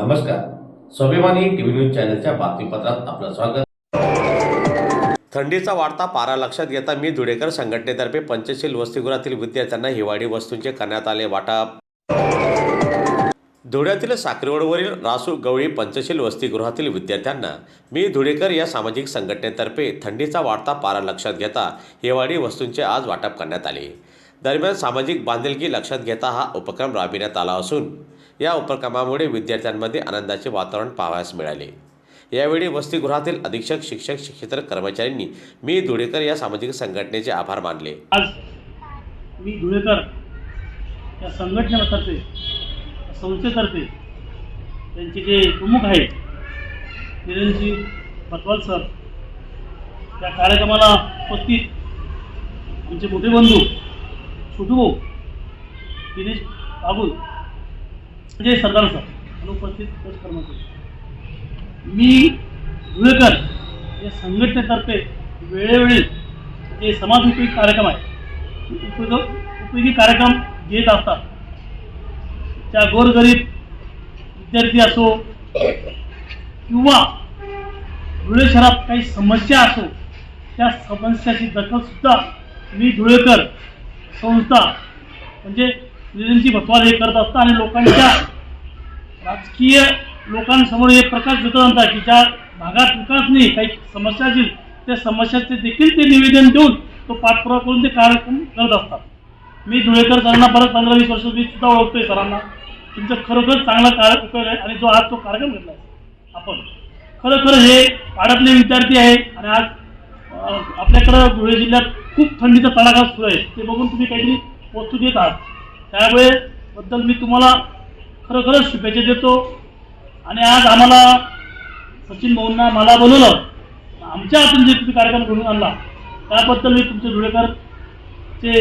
नमस्कार. स्वाभिमानी TV news चॅनलच्या बातमीपत्रात आपलं स्वागत. थंडीचा वाढता पारा लक्षात घेता मी धुळेकर संघटनेतर्फे पंचशील वसतिगृहातील विद्यार्थ्यांना हिवाळी वस्तूंचे करण्यात आले वाटप. धुळ्यातील साक्रीरोडवरील रासू गवळी पंचशील वसतिगृहातील विद्यार्थ्यांना मी धुळेकर या सामाजिक संघटनेतर्फे थंडीचा वाढता पारा लक्षात घेता हिवाळी वस्तूंचे आज वाटप करण्यात आले. दरम्यान सामाजिक बांधिलकी लक्षात घेता हा उपक्रम राबविण्यात आला असून या उपक्रमामुळे विद्यार्थ्यांमध्ये आनंदाचे वातावरण पाहावयास मिळाले. यावेळी वसतिगृहातील अधीक्षक, शिक्षक, शिक्षकेतर कर्मचाऱ्यांनी मी धुळेकर या सामाजिक संघटनेचे आभार मानले. आज मी धुळेकर या संघटनेतर्फे संस्थेतर्फे त्यांचे जे प्रमुख आहेत निरंजी बतवाल सर या कार्यक्रमाला उपस्थित आमचे मोठे बंधू छोटू भाऊ दिनेश बागुल म्हणजे सरदार सर अनुपस्थित कर्मचारी, मी धुळेकर या संघटनेतर्फे वेळोवेळी जे समाज उपयोगी कार्यक्रम आहे उपयोगी कार्यक्रम घेत असतात. त्या गोरगरीब विद्यार्थी असो किंवा धुळे शहरात काही समस्या असो त्या समस्याची दखलसुद्धा मी धुळेकर संस्था म्हणजे निरंजी बतवाल हे करत असतात आणि लोकांच्या राजकीय लोकांसमोर हे प्रकाश देत असतात की ज्या भागात विकास नाही काही समस्या असतील त्या समस्याचे देखील ते निवेदन देऊन तो पाठपुरावा करून ते कार्यक्रम करत असतात. मी धुळेकर सरांना परत 15-20 वर्ष मी सुद्धा ओळखतोय. सरांना तुमचं खरोखर चांगला कार्य उपयोग आहे आणि जो आज तो कार्यक्रम घेतला आपण खरोखर हे पाड्यातले विद्यार्थी आहे आणि आज आपल्याकडं धुळे जिल्ह्यात खूप थंडीचा तडाखा सुरू आहे ते बघून तुम्ही काहीतरी वस्तू देत आहात. त्यामुळे बद्दल मी तुम्हाला खरोखरच शुभेच्छा देतो. आणि आज आम्हाला सचिन भाऊंना मला बोलवलं आमच्या हातून जे तुम्ही कार्यक्रम घडून आणला त्याबद्दल मी तुमचे धुळेकरचे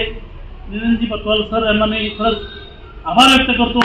निरंजी बतवाल सर यांना मी खरंच आभार व्यक्त करतो.